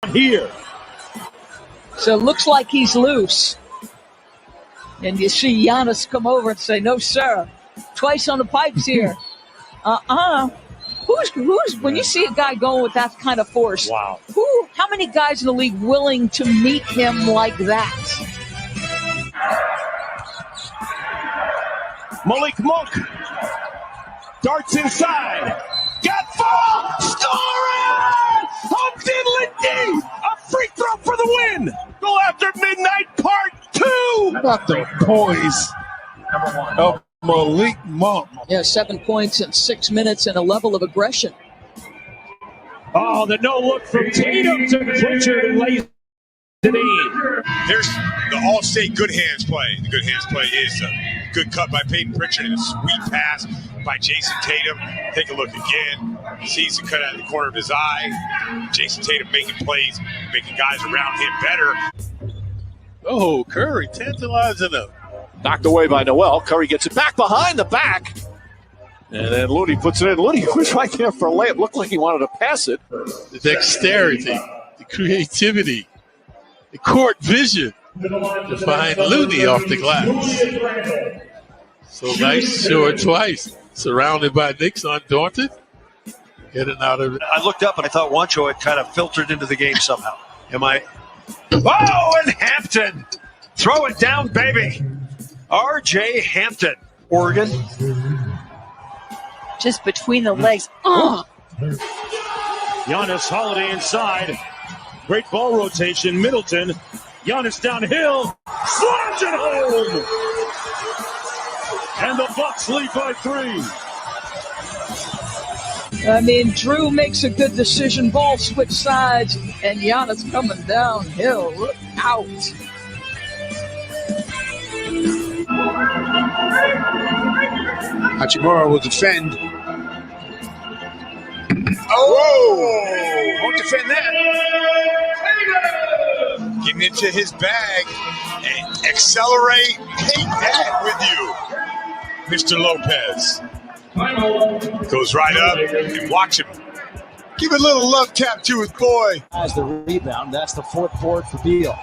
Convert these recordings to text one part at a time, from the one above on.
here. So it looks like he's loose. And you see Giannis come over and say, no, sir. Twice on the pipes here. Who's when you see a guy going with that kind of force? Wow. How many guys in the league willing to meet him like that? Malik Monk darts inside. Got ball. Scoring! Humpton Lindy. A free throw for the win. Go after midnight part 2. How about the poise of Malik Monk? Yeah, 7 points in 6 minutes and a level of aggression. Oh, the no look from Tatum to Pritchard and lays it in. There's the all-state good hands play. The good hands play is a good cut by Peyton Pritchard and a sweet pass by Jason Tatum. Take a look again. Sees the cut out of the corner of his eye. Jason Tatum making plays, making guys around him better. Oh, Curry tantalizing him. Knocked away by Noel. Curry gets it back behind the back. And then Looney puts it in. Looney was right there for a layup. Looked like he wanted to pass it. The dexterity, the creativity, the court vision to find Looney off the glass. So nice, short twice. Surrounded by Knicks, undaunted. Getting out of it. I looked up and I thought Wancho had kind of filtered into the game somehow. Oh, and Hampton. Throw it down, baby. R.J. Hampton, Oregon. Just between the legs. Giannis Holiday inside. Great ball rotation. Middleton. Giannis downhill. Slams it home. And the Bucks lead by 3. I mean, Drew makes a good decision. Ball switch sides, and Giannis coming downhill. Look out. Hachimura will defend. Oh! Won't defend that. Getting into his bag and accelerate. Take that with you, Mr. Lopez. Goes right up and watch him. Give a little love tap to his boy. As the rebound, that's the fourth board for Beal.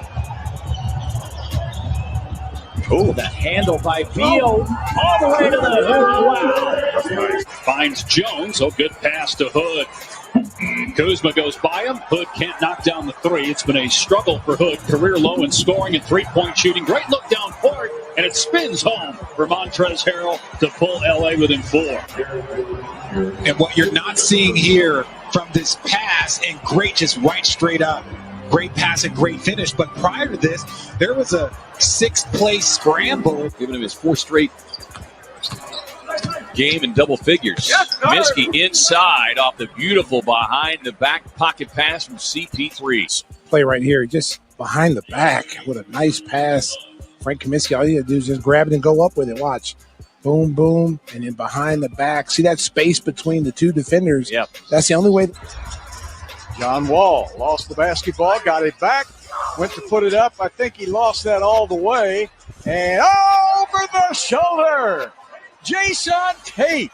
Oh, the handle by Beal all the way to the hoop. Wow. Finds Jones. Oh, good pass to Hood. Kuzma goes by him. Hood can't knock down the 3. It's been a struggle for Hood. Career low in scoring and three-point shooting. Great look down court, and it spins home for Montrezl Harrell to pull L.A. within 4. And what you're not seeing here from this pass, and great just right straight up. Great pass and great finish. But prior to this, there was a 6-play scramble. Giving him his 4th straight game in double figures. Miskey inside off the beautiful behind the back pocket pass from CP3. Play right here, just behind the back with a nice pass. Frank Kaminsky, all you gotta do is just grab it and go up with it. Watch. Boom, boom, and then behind the back. See that space between the two defenders? Yep. That's the only way. John Wall lost the basketball, got it back, went to put it up. I think he lost that all the way. And over the shoulder, Jason Tate.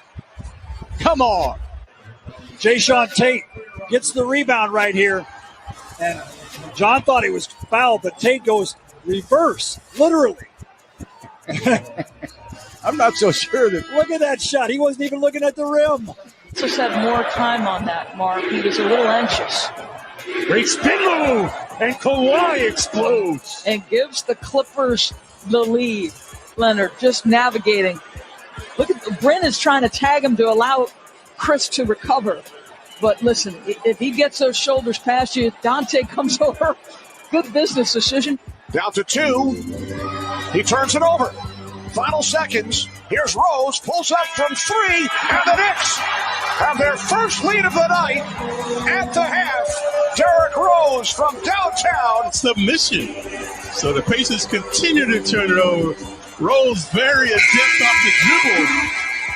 Come on. Jason Tate gets the rebound right here. And John thought he was fouled, but Tate goes reverse, literally. I'm not so sure that. Look at that shot. He wasn't even looking at the rim. Just had more time on that, Mark. He was a little anxious. Great spin move. And Kawhi explodes. And gives the Clippers the lead. Leonard just navigating. Look at Brennan's trying to tag him to allow Chris to recover. But listen, if he gets those shoulders past you, Dante comes over. Good business decision. Down to 2. He turns it over. Final seconds. Here's Rose, pulls up from 3, and the Knicks have their first lead of the night at the half. Derrick Rose from downtown. Submission. So the Pacers continue to turn it over. Rose very adept off the dribble,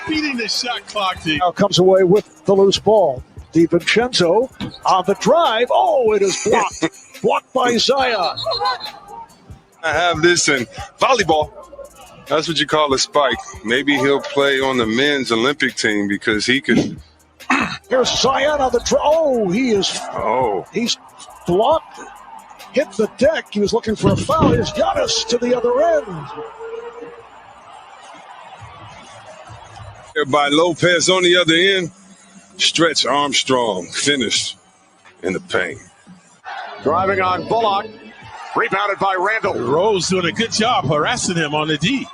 beating the shot clock. Now comes away with the loose ball. DiVincenzo on the drive. Oh, it is blocked. Blocked by Zion. I have this in volleyball. That's what you call a spike. Maybe he'll play on the men's Olympic team because he could. Here's Zion on the drive. Oh, he is. Oh. He's blocked, hit the deck. He was looking for a foul. Here's Giannis to the other end. By Lopez on the other end. Stretch Armstrong finished in the paint. Driving on Bullock. Rebounded by Randall. Rose doing a good job harassing him on the D.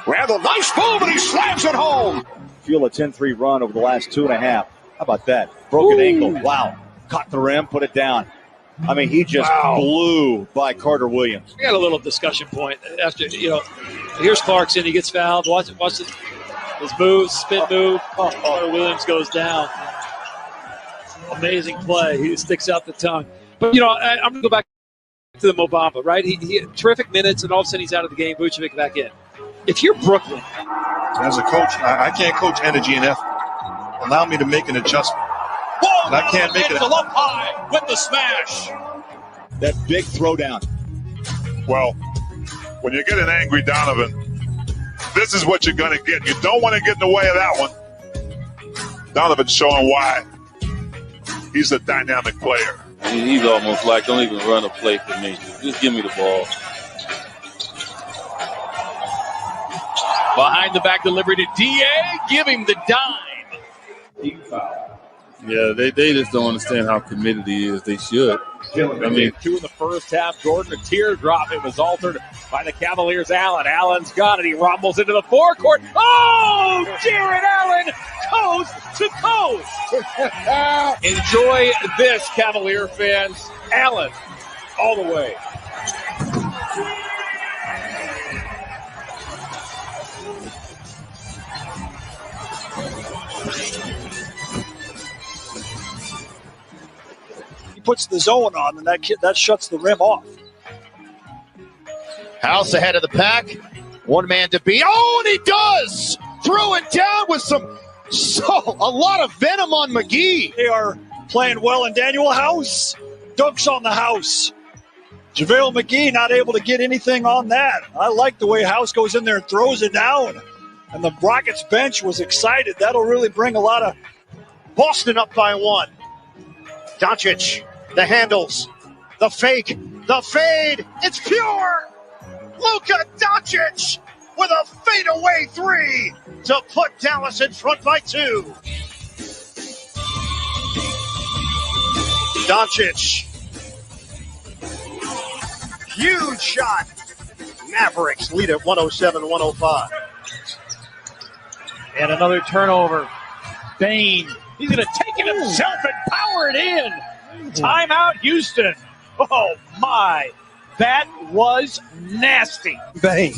Randall, nice move, and he slams it home. Feel a 10-3 run over the last 2.5. How about that? Broken ankle. Wow. Caught the rim, put it down. I mean, he just blew by Carter Williams. We got a little discussion point after, here's Clarkson. He gets fouled. Watch his move, spin move. Carter Williams goes down. Amazing play. He sticks out the tongue. But, I'm going to go back to the Mobamba, right? He terrific minutes, and all of a sudden he's out of the game. Vucevic back in. If you're Brooklyn. As a coach, I can't coach energy and effort. Allow me to make an adjustment. Whoa, and I can't make it. Up high with the smash. That big throwdown. Well, when you get an angry Donovan, this is what you're going to get. You don't want to get in the way of that one. Donovan's showing why he's a dynamic player. He's almost like, don't even run a play for me. Just give me the ball. Behind the back delivery to DA. Give him the dime. Yeah, they just don't understand how committed he is. They should. I mean, 2 in the first half. Jordan, a teardrop. It was altered by the Cavaliers. Allen. Allen's got it. He rumbles into the forecourt. Oh, Jared Allen, coast to coast. Enjoy this, Cavalier fans. Allen, all the way. Puts the zone on, and that shuts the rim off. House ahead of the pack. One man to beat. Oh, and he does! Throw it down with a lot of venom on McGee. They are playing well, and Daniel House dunks on the house. JaVale McGee not able to get anything on that. I like the way House goes in there and throws it down. And the Rockets bench was excited. That'll really bring a lot of... Boston up by 1. Doncic. The handles, the fake, the fade. It's pure. Luka Doncic with a fadeaway 3 to put Dallas in front by 2. Doncic. Huge shot. Mavericks lead at 107-105. And another turnover. Bain. He's going to take it himself and power it in. Timeout, Houston. Oh, my. That was nasty. Bain.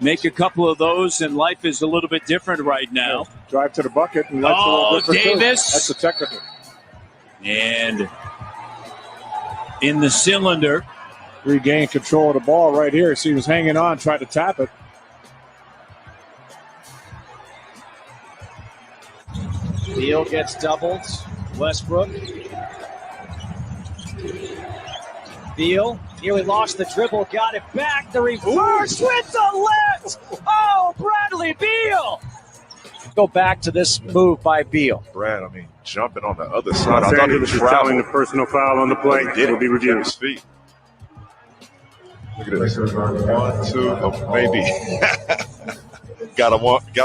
Make a couple of those, and life is a little bit different right now. Drive to the bucket. And that's a little different Davis. Too. That's a technical. And in the cylinder. Regained control of the ball right here. So he was hanging on, tried to tap it. Beal gets doubled. Westbrook. Beal nearly lost the dribble, got it back. The reverse with the left. Oh, Bradley Beal. Go back to this move by Beal. Brad, jumping on the other side. Los I thought he Angeles was is telling the personal foul on the play. It will be reviewed. His feet. Look at this. 1, 2, oh, maybe. got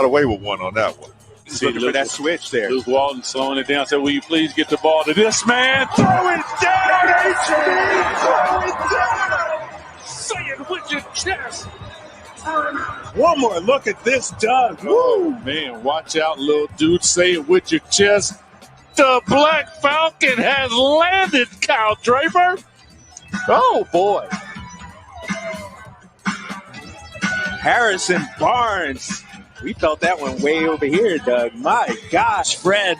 away with one on that one. He's looking for that switch there. Luke Walton slowing it down. Said, will you please get the ball to this man? Throw it down, HB! Throw it down! Say it with your chest. One more look at this dunk. Woo! Man, watch out, little dude. Say it with your chest. The Black Falcon has landed, Kyle Draper. Oh, boy. Harrison Barnes. We felt that one way over here, Doug. My gosh. Fred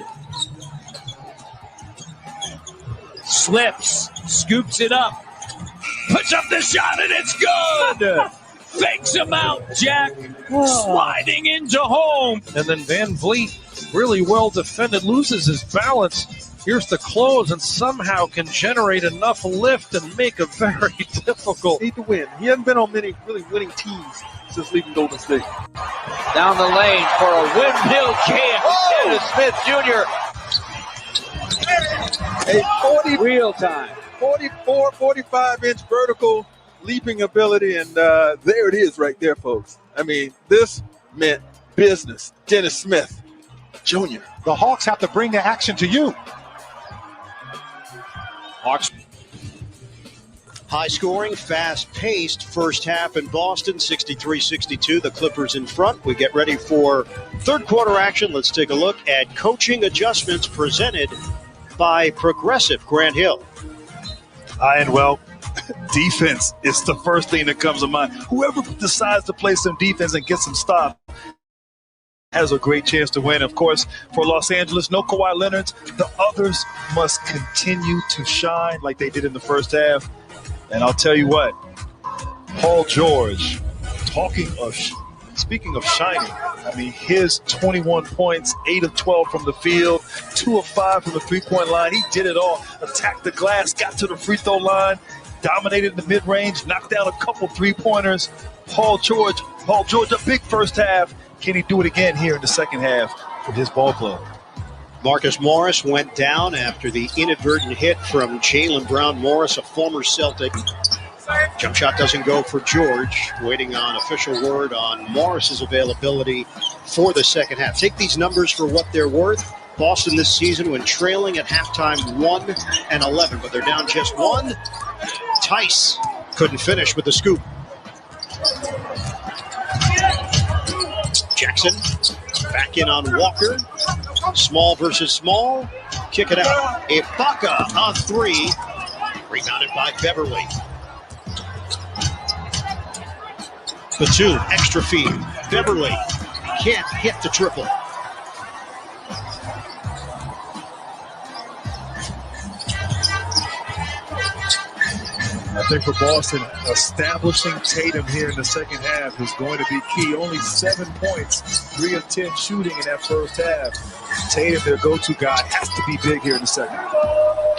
slips, scoops it up, puts up the shot, and it's good. Fakes him out, Jack. Sliding into home. And then Van Vliet, really well defended, loses his balance. Here's the close and somehow can generate enough lift and make a very difficult need to win. He hasn't been on many really winning teams. since leaving Golden State. Down the lane for a windmill kick. Dennis Smith Jr. A Real time. 44, 45-inch vertical leaping ability, and there it is right there, folks. I mean, this meant business. Dennis Smith Jr. The Hawks have to bring the action to you. Hawks. High scoring, fast paced first half in Boston, 63-62. The Clippers in front. We get ready for third quarter action. Let's take a look at coaching adjustments presented by Progressive Grant Hill. And well, defense is the first thing that comes to mind. Whoever decides to play some defense and get some stops has a great chance to win. Of course, for Los Angeles, no Kawhi Leonard. The others must continue to shine like they did in the first half. And I'll tell you what, Paul George, speaking of shining, I mean, his 21 points, 8 of 12 from the field, 2 of 5 from the three-point line. He did it all. Attacked the glass, got to the free throw line, dominated the mid-range, knocked down a couple three-pointers. Paul George, a big first half. Can he do it again here in the second half for his ball club? Marcus Morris went down after the inadvertent hit from Jaylen Brown Morris, a former Celtic. Jump shot doesn't go for George. Waiting on official word on Morris's availability for the second half. Take these numbers for what they're worth. Boston this season, when trailing at halftime, 1-11, but they're down just 1. Tice couldn't finish with the scoop. Jackson back in on Walker. Small versus small. Kick it out. Ibaka on 3. Rebounded by Beverly. The 2, extra feed. Beverly can't hit the triple. I think for Boston, establishing Tatum here in the second half is going to be key. Only 7 points, 3 of 10 shooting in that first half. Tatum, their go-to guy, has to be big here in the second.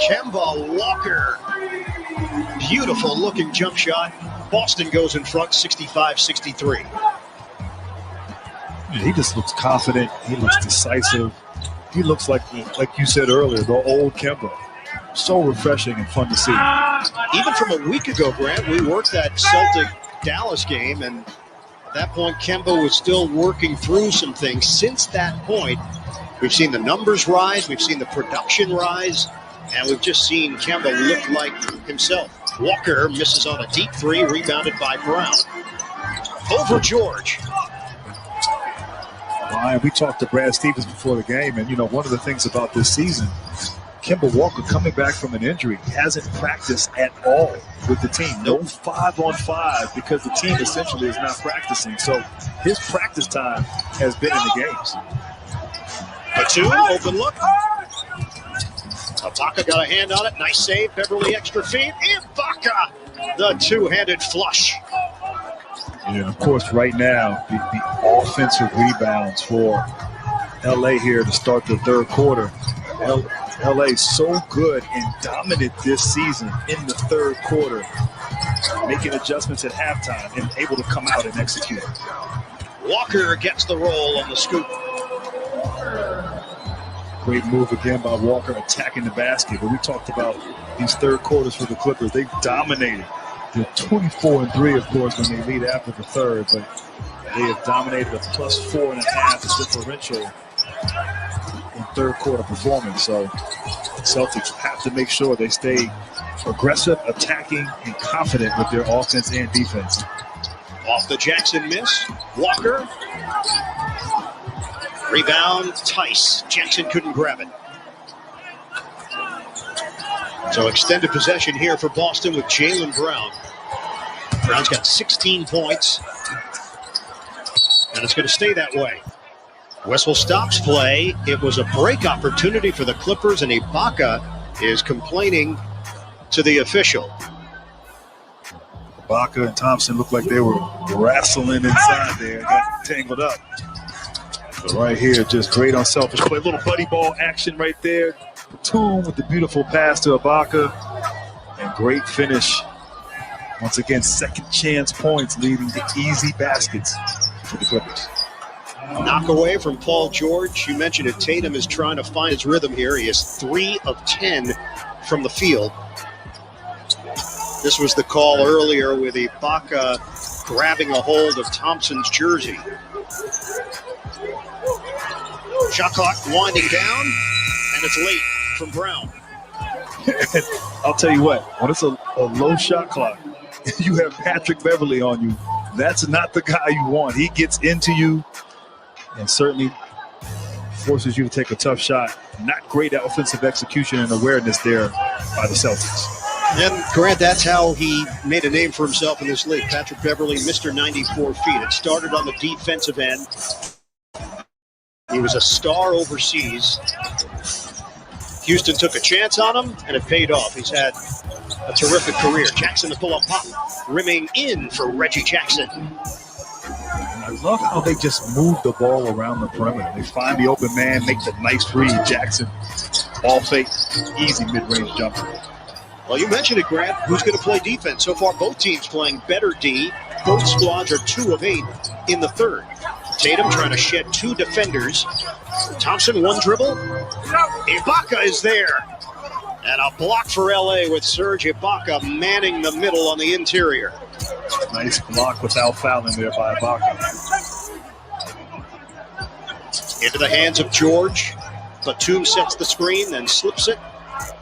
Kemba Walker. Beautiful looking jump shot. Boston goes in front, 65-63. He just looks confident. He looks decisive. He looks like you said earlier, the old Kemba. So refreshing and fun to see. Even from a week ago, Grant, we worked that Celtic-Dallas game, and at that point, Kemba was still working through some things. Since that point, we've seen the numbers rise, we've seen the production rise, and we've just seen Kemba look like himself. Walker misses on a deep 3, rebounded by Brown. Over George. Ryan, we talked to Brad Stevens before the game, and, one of the things about this season, Kemba Walker coming back from an injury hasn't practiced at all with the team. No 5-on-5 because the team essentially is not practicing. So his practice time has been in the games. A 2, open look. Ibaka got a hand on it. Nice save. Beverly extra feed. Ibaka, the two-handed flush. And of course, right now, the offensive rebounds for LA here to start the third quarter. LA so good and dominant this season in the third quarter, making adjustments at halftime and able to come out and execute. Walker gets the roll on the scoop. Great move again by Walker attacking the basket. But we talked about these third quarters for the Clippers. They've dominated. They're 24-3, of course, when they lead after the third, but they have dominated a plus 4.5 differential in third quarter performance. So Celtics have to make sure they stay aggressive, attacking, and confident with their offense and defense. Off the Jackson miss. Walker. Rebound, Tice. Jackson couldn't grab it. So extended possession here for Boston with Jaylen Brown. Brown's got 16 points. And it's going to stay that way. Wessel stops play. It was a break opportunity for the Clippers, and Ibaka is complaining to the official. Ibaka and Thompson looked like they were wrestling inside there, got tangled up. But right here, just great unselfish play. A little buddy ball action right there. Batum with the beautiful pass to Ibaka. And great finish Once again, second chance points leading to easy baskets for the Clippers. Knock away from Paul George. You mentioned it. Tatum is trying to find his rhythm here. He is 3 of 10 from the field. This was the call earlier with Ibaka grabbing a hold of Thompson's jersey. Shot clock winding down, and it's late from Brown. I'll tell you what, when it's a low shot clock, you have Patrick Beverly on you. That's not the guy you want. He gets into you and certainly forces you to take a tough shot. Not great offensive execution and awareness there by the Celtics. And Grant, that's how he made a name for himself in this league. Patrick Beverly, Mr. 94 feet. It started on the defensive end. He was a star overseas. Houston took a chance on him, and it paid off. He's had a terrific career. Jackson, the pull-up pop, rimming in for Reggie Jackson. And I love how they just move the ball around the perimeter. They find the open man, make the nice read. Jackson, ball fake, easy mid-range jumper. Well, you mentioned it, Grant. Who's going to play defense? So far, both teams playing better D. Both squads are 2 of 8 in the third. Tatum trying to shed 2 defenders. Thompson, 1 dribble. Ibaka is there. And a block for LA with Serge Ibaka manning the middle on the interior. Nice block without fouling there by Ibaka. Into the hands of George. Batum sets the screen, then slips it.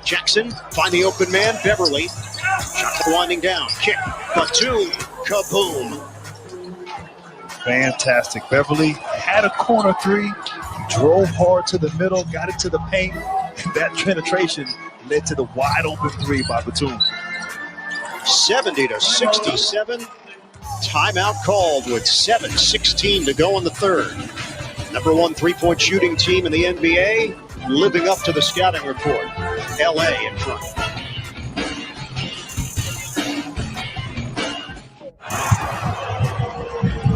Jackson, find the open man, Beverly. Shot winding down, kick, Batum, kaboom. Fantastic. Beverly had a corner 3, drove hard to the middle, got it to the paint, and that penetration led to the wide open 3 by Batum. 70-67. Timeout called with 7:16 to go in the third. Number 1 3-point shooting team in the NBA, living up to the scouting report. LA in front.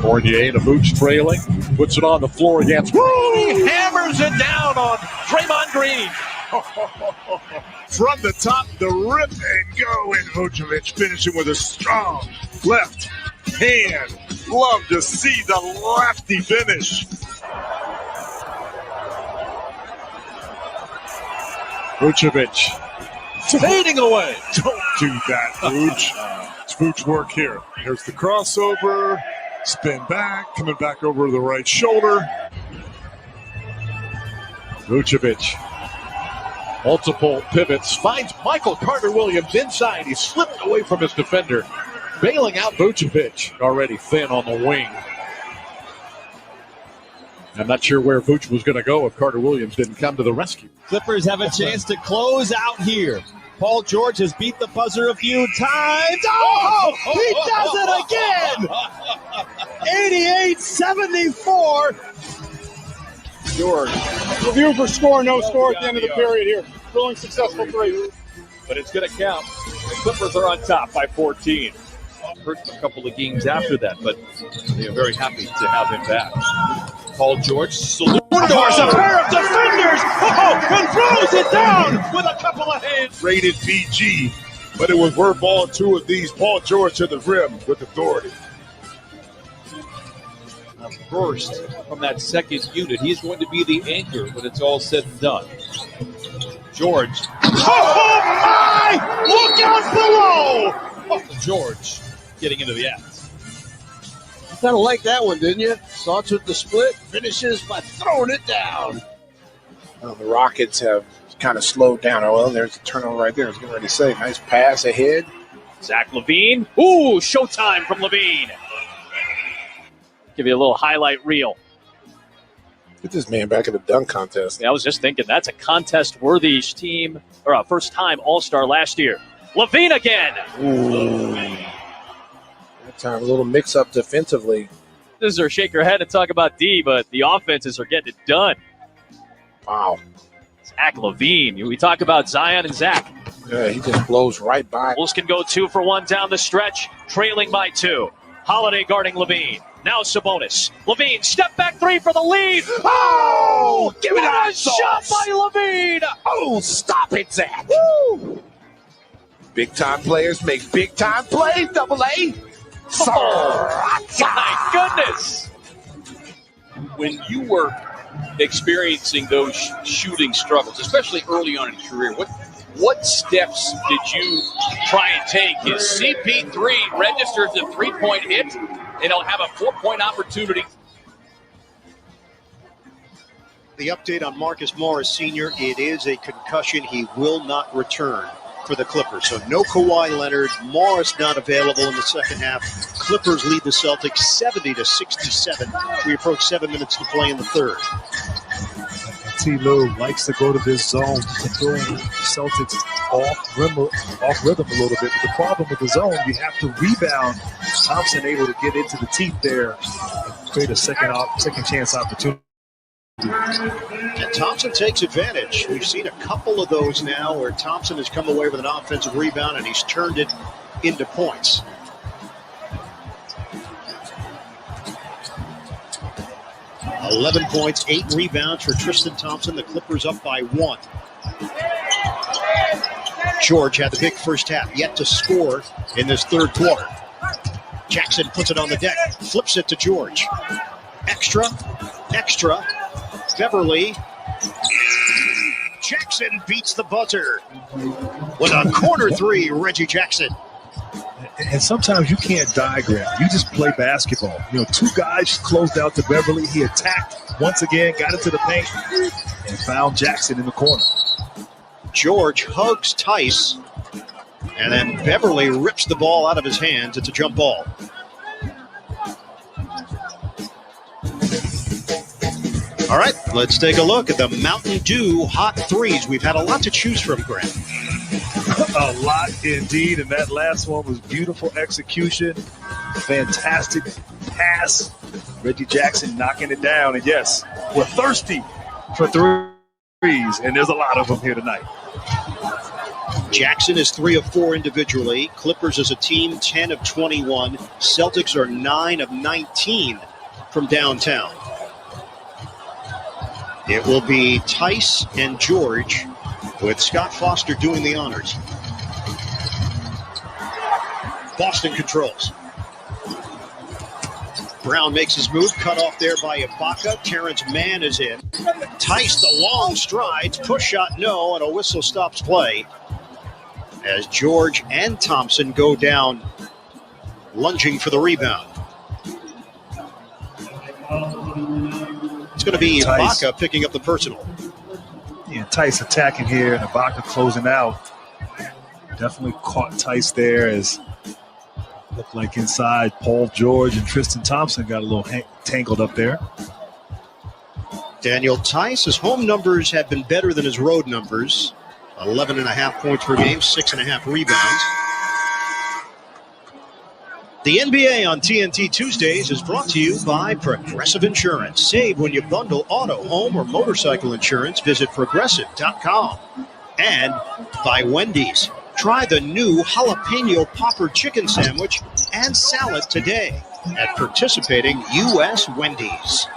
Fournier to Vooch trailing, puts it on the floor against. Woo! He hammers it down on Draymond Green. From the top, the rip and go, and Vucevic finishing with a strong left hand. Love to see the lefty finish. Vucevic fading away. Don't do that, Vooch. It's Vooch work here. Here's the crossover. Spin back, coming back over the right shoulder. Vucevic. Multiple pivots. Finds Michael Carter-Williams inside. He slipped away from his defender. Bailing out Vucevic. Already thin on the wing. I'm not sure where Vooch was going to go if Carter-Williams didn't come to the rescue. Clippers have a chance to close out here. Paul George has beat the buzzer a few times. Oh, he does it again! 88-74. George. Review for score, no score at the end of the period here. Thrilling, successful 3. But it's going to count. The Clippers are on top by 14. Hurt a couple of games after that, but they are very happy to have him back. Paul George salutes a pair of defenders, and throws it down with a couple of hands. Rated PG, but it was worth all 2 of these. Paul George to the rim with authority. A burst from that second unit. He's going to be the anchor when it's all said and done. George. Oh, my! Look out below! George getting into the act. Kind of like that one, didn't you? Starts with the split, finishes by throwing it down. Well, the Rockets have kind of slowed down. Oh, well, there's the turnover right there. I was getting ready to say. Nice pass ahead. Zach LaVine. Ooh, showtime from LaVine. Give you a little highlight reel. Get this man back in the dunk contest. Yeah, I was just thinking that's a contest-worthy team, or a first-time All-Star last year. LaVine again. Ooh. That time, a little mix-up defensively. This is shake your head and talk about D, but the offenses are getting it done. Wow. Zach LaVine. We talk about Zion and Zach. Yeah, he just blows right by. Bulls can go 2 for 1 down the stretch, trailing by 2. Holiday guarding LaVine. Now Sabonis. LaVine, step back 3 for the lead. Oh! Give it a shot by LaVine. Oh, stop it, Zach. Woo! Big time players make big time plays. Double A. My goodness! When you were experiencing those shooting struggles, especially early on in your career, what steps did you try and take? His CP3 registers a 3-point hit, and he'll have a 4-point opportunity. The update on Marcus Morris Sr., it is a concussion. He will not return for the Clippers. So no Kawhi Leonard. Morris not available in the second half. Clippers lead the Celtics 70-67. We approach 7 minutes to play in the third. T. Lue likes to go to this zone to throw the Celtics off rhythm a little bit. But the problem with the zone, you have to rebound. Thompson able to get into the teeth there and create a second chance opportunity. And Thompson takes advantage. We've seen a couple of those now where Thompson has come away with an offensive rebound and he's turned it into points. $11 points, 8 rebounds for Tristan Thompson. The Clippers up by 1. George had the big first half, yet to score in this third quarter. Jackson puts it on the deck, flips it to George. Extra. Beverly. Jackson beats the buzzer with a corner three, Reggie Jackson. And sometimes you can't diagram. You just play basketball. You know, 2 guys closed out to Beverly. He attacked once again, got into the paint, and found Jackson in the corner. George hugs Tice, and then Beverly rips the ball out of his hands. It's a jump ball. All right, let's take a look at the Mountain Dew Hot Threes. We've had a lot to choose from, Grant. A lot indeed, and that last one was beautiful execution, fantastic pass. Reggie Jackson knocking it down, and yes, we're thirsty for threes, and there's a lot of them here tonight. Jackson is 3 of 4 individually. Clippers as a team, 10 of 21. Celtics are 9 of 19 from downtown. It will be Tice and George, with Scott Foster doing the honors. Boston controls. Brown makes his move, cut off there by Ibaka. Terrence Mann is in. Tice, the long strides, push shot no, and a whistle stops play as George and Thompson go down, lunging for the rebound. It's going to be Ibaka picking up the personal. Yeah, Tice attacking here and Ibaka closing out. Definitely caught Tice there as looked like inside Paul George and Tristan Thompson got a little tangled up there. Daniel Tice, his home numbers have been better than his road numbers. 11.5 points per game, 6.5 rebounds. The NBA on TNT Tuesdays is brought to you by Progressive Insurance. Save when you bundle auto, home, or motorcycle insurance. Visit Progressive.com. And by Wendy's. Try the new jalapeno popper chicken sandwich and salad today at participating U.S. Wendy's.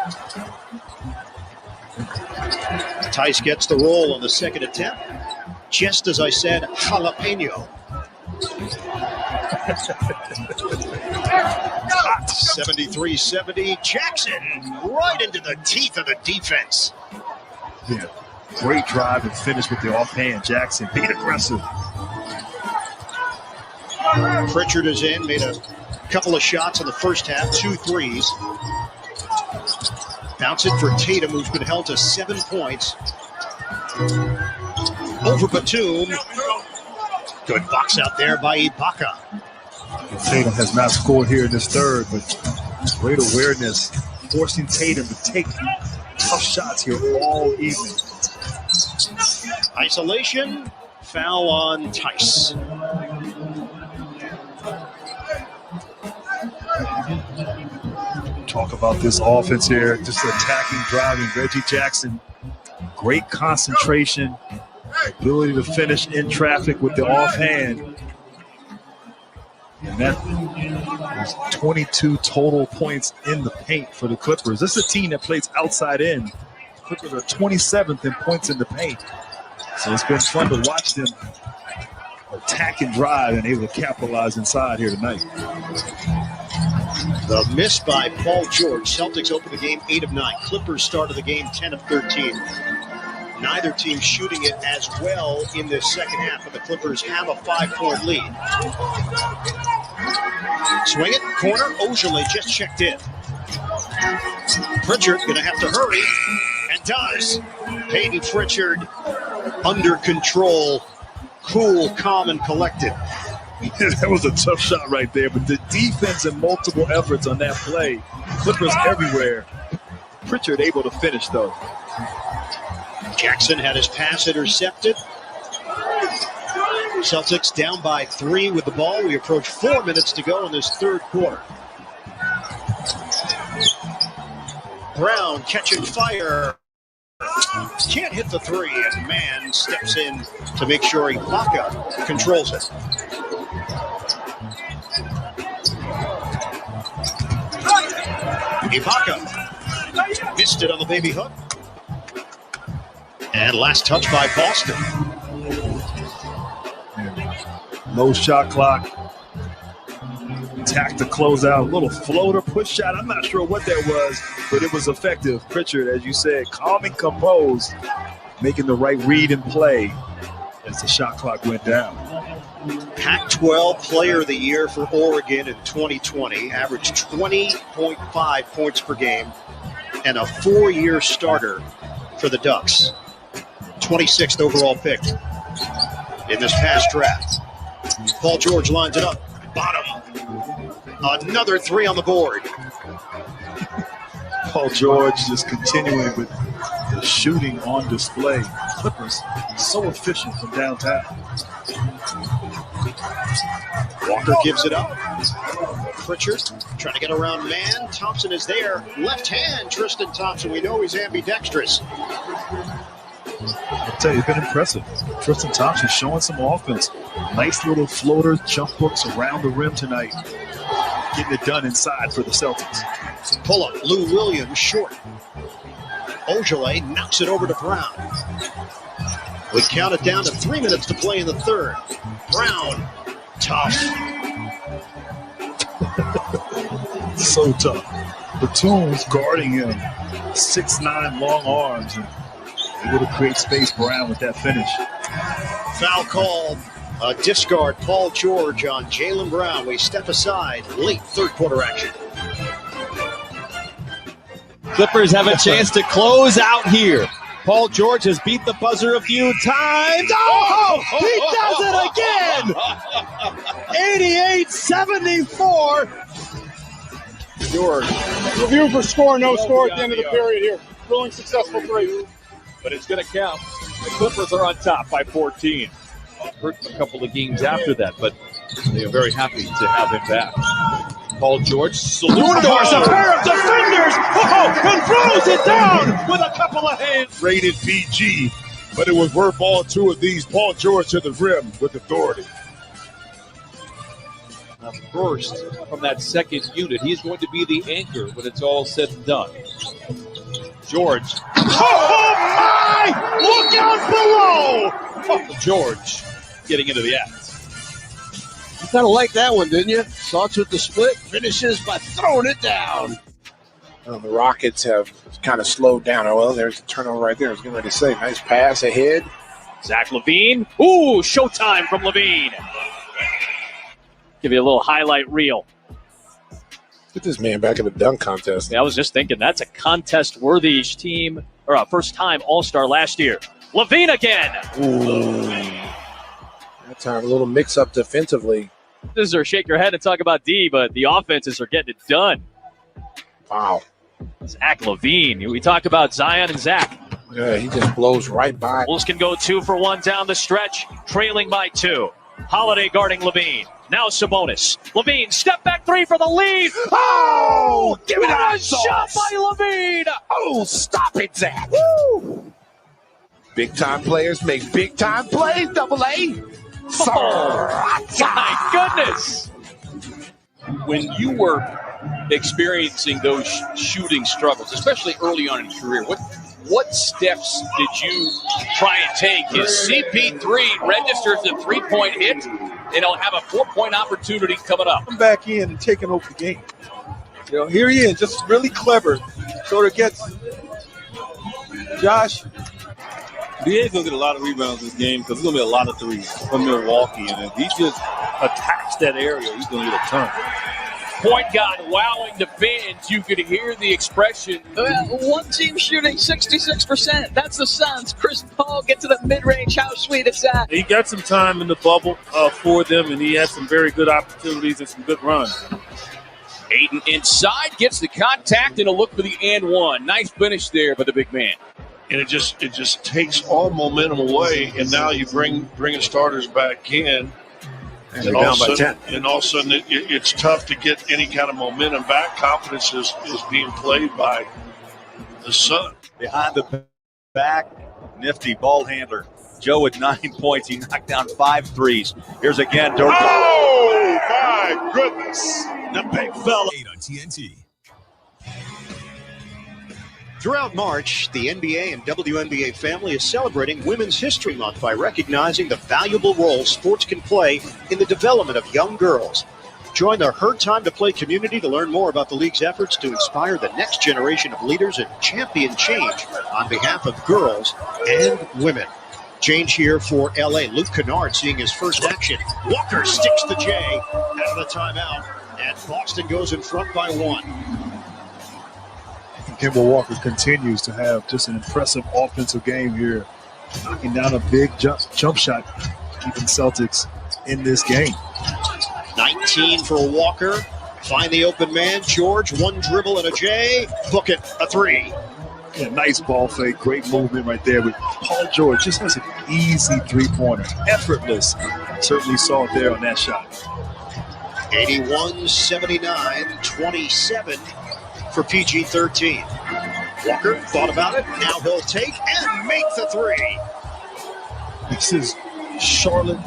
Tice gets the roll on the second attempt. Just as I said, jalapeno. 73-70. Jackson right into the teeth of the defense. Yeah, great drive and finish with the offhand. Jackson being aggressive. Pritchard is in, made a couple of shots in the first half, 2 threes. Bounce it for Tatum, who's been held to 7 points. Over Batum. Good box out there by Ibaka. Tatum has not scored here in this third, but great awareness, forcing Tatum to take tough shots here all evening. Isolation, foul on Tice. Talk about this offense here, just attacking, driving. Reggie Jackson, great concentration, ability to finish in traffic with the offhand. And that was 22 total points in the paint for the Clippers. This is a team that plays outside in. The Clippers are 27th in points in the paint. So it's been fun to watch them attack and drive and able to capitalize inside here tonight. The miss by Paul George. Celtics open the game 8 of 9. Clippers started the game 10 of 13. Neither team shooting it as well in the second half, but the Clippers have a 5-point lead. Swing it, corner. Ojale just checked in. Pritchard going to have to hurry, and does. Peyton Pritchard under control, cool, calm, and collected. That was a tough shot right there, but the defense and multiple efforts on that play. Clippers everywhere. Pritchard able to finish, though. Jackson had his pass intercepted. Celtics down by 3 with the ball. We approach 4 minutes to go in this third quarter. Brown catching fire. Can't hit the 3, and Mann steps in to make sure Ibaka controls it. Ibaka missed it on the baby hook. And last touch by Boston. Low shot clock. Attack to close out. A little floater push shot. I'm not sure what that was, but it was effective. Pritchard, as you said, calm and composed, making the right read and play as the shot clock went down. Pac-12 Player of the Year for Oregon in 2020. Averaged 20.5 points per game and a 4-year starter for the Ducks. 26th overall pick in this past draft. Paul George lines it up. Bottom. Another 3 on the board. Paul George just continuing with the shooting on display. Clippers so efficient from downtown. Walker gives it up. Pritchard trying to get around Mann. Thompson is there. Left hand, Tristan Thompson. We know he's ambidextrous. I'll tell you, it's been impressive. Tristan Thompson showing some offense. Nice little floater, jump hooks around the rim tonight. Getting it done inside for the Celtics. Pull up, Lou Williams short. Ojale knocks it over to Brown. We count it down to 3 minutes to play in the third. Brown, tough. So tough. Batum's guarding him. 6'9" long arms. And able to create space. Brown with that finish. Foul called. A discard, Paul George on Jaylen Brown. We step aside. Late third quarter action. Clippers have a chance to close out here. Paul George has beat the buzzer a few times. Oh, he does it again! 88-74. George. Review for score, no score at the end of the period here. Ruling successful 3. But it's going to count. The Clippers are on top by 14. Hurt a couple of games after that, but they are very happy to have him back. Paul George salutes a pair of defenders, and throws it down with a couple of hands. Rated PG, but it was worth all 2 of these. Paul George to the rim with authority. A burst from that second unit. He's going to be the anchor when it's all said and done. George. Oh my! Look out below! George getting into the act. You kind of like that one, didn't you? Starts with the split, finishes by throwing it down. Well, the Rockets have kind of slowed down. Oh, well, there's the turnover right there. I was getting ready to say, nice pass ahead. Zach LaVine. Ooh, showtime from LaVine. Give you a little highlight reel. Get this man back in the dunk contest. Yeah, I was just thinking that's a contest-worthy team, or a first-time All-Star last year. LaVine again. Ooh. That time, a little mix-up defensively. This is shake your head and talk about D, but the offenses are getting it done. Wow. Zach LaVine. We talk about Zion and Zach. Yeah, he just blows right by. Bulls can go 2 for 1 down the stretch, trailing by 2. Holiday guarding LaVine. Now Sabonis. LaVine, step back 3 for the lead. Oh! Give it a shot by LaVine. Oh, stop it, Zach. Woo! Big-time players make big-time plays, AA. Oh, my goodness. When you were experiencing those shooting struggles, especially early on in your career, what steps did you try and take? His CP3 registers a 3-point hit, and he'll have a 4-point opportunity coming up. Come back in and taking over the game. You know, here he is, just really clever. Sort of gets Josh. BA's going to get a lot of rebounds this game because there's going to be a lot of threes from Milwaukee. And if he just attacks that area, he's going to get a ton. Point guard wowing the fans. You could hear the expression. One team shooting 66%. That's the Suns. Chris Paul gets to the mid-range. How sweet is that? He got some time in the bubble for them, and he had some very good opportunities and some good runs. Aiden inside, gets the contact, and a look for the and one. Nice finish there by the big man. And it just takes all momentum away, and now you bringing starters back in. And they're down by 10. And all of a sudden, it's tough to get any kind of momentum back. Confidence is being played by the Sun. Behind the back, nifty ball handler. Joe with 9 points. He knocked down 5 threes. Here's again. Oh, my goodness. The big fella. On TNT. Throughout March, the NBA and WNBA family is celebrating Women's History Month by recognizing the valuable role sports can play in the development of young girls. Join the Her Time to Play community to learn more about the league's efforts to inspire the next generation of leaders and champion change on behalf of girls and women. Change here for LA. Luke Kennard seeing his first action. Walker sticks the J out of the timeout, and Boston goes in front by 1. Kemba Walker continues to have just an impressive offensive game here, knocking down a big jump shot, keeping Celtics in this game. 19 for Walker. Find the open man. George, 1 dribble and a J. Book it, a 3. Yeah, nice ball fake, great movement right there. But Paul George just has an easy three-pointer, effortless. Certainly saw it there on that shot. 81-79, 27 for PG-13. Walker thought about it. Now he'll take and make the 3. This is Charlotte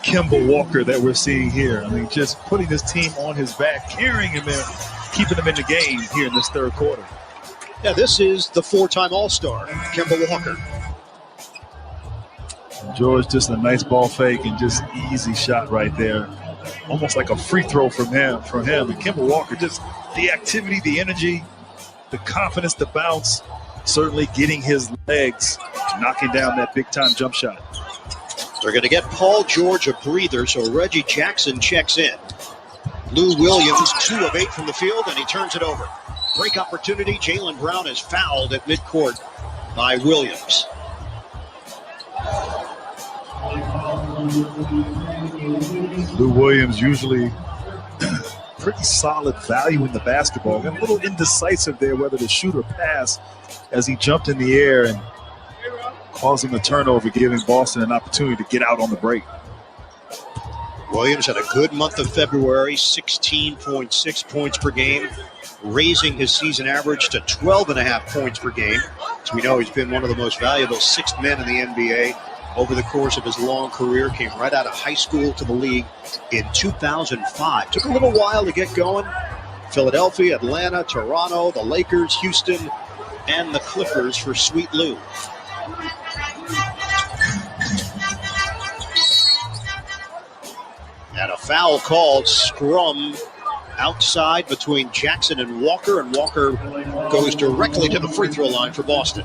Kemba Walker that we're seeing here. I mean, just putting his team on his back, carrying him in, keeping him in the game here in this third quarter. Yeah, this is the 4-time All-Star, Kemba Walker. George, just a nice ball fake and just easy shot right there. Almost like a free throw from him. And Kemba Walker, just the activity, the energy, the confidence, the bounce, certainly getting his legs, knocking down that big-time jump shot. They're going to get Paul George a breather, so Reggie Jackson checks in. Lou Williams, 2 of 8 from the field, and he turns it over. Break opportunity. Jaylen Brown is fouled at midcourt by Williams. Lou Williams usually pretty solid value in the basketball. Got a little indecisive there whether to shoot or pass as he jumped in the air and causing a turnover, giving Boston an opportunity to get out on the break. Williams had a good month of February, 16.6 points per game, raising his season average to 12.5 points per game. As we know, he's been one of the most valuable 6th men in the NBA over the course of his long career. Came right out of high school to the league in 2005. Took a little while to get going. Philadelphia, Atlanta, Toronto, the Lakers, Houston, and the Clippers for Sweet Lou. And a foul called, scrum outside between Jackson and Walker goes directly to the free throw line for Boston.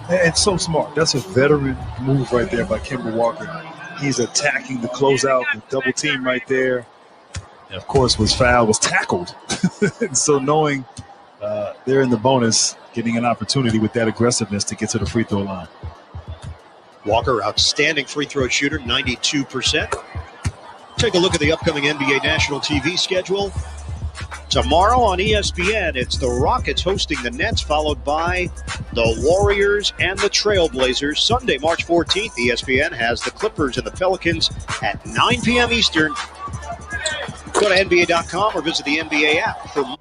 It's so smart. That's a veteran move right there by Kemba Walker. He's attacking the closeout, the double team right there. And of course, was tackled. And so knowing they're in the bonus, getting an opportunity with that aggressiveness to get to the free throw line. Walker, outstanding free throw shooter, 92%. Take a look at the upcoming NBA national TV schedule. Tomorrow on ESPN, it's the Rockets hosting the Nets, followed by the Warriors and the Trailblazers. Sunday, March 14th, ESPN has the Clippers and the Pelicans at 9 p.m. Eastern. Go to NBA.com or visit the NBA app for more.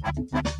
Sports.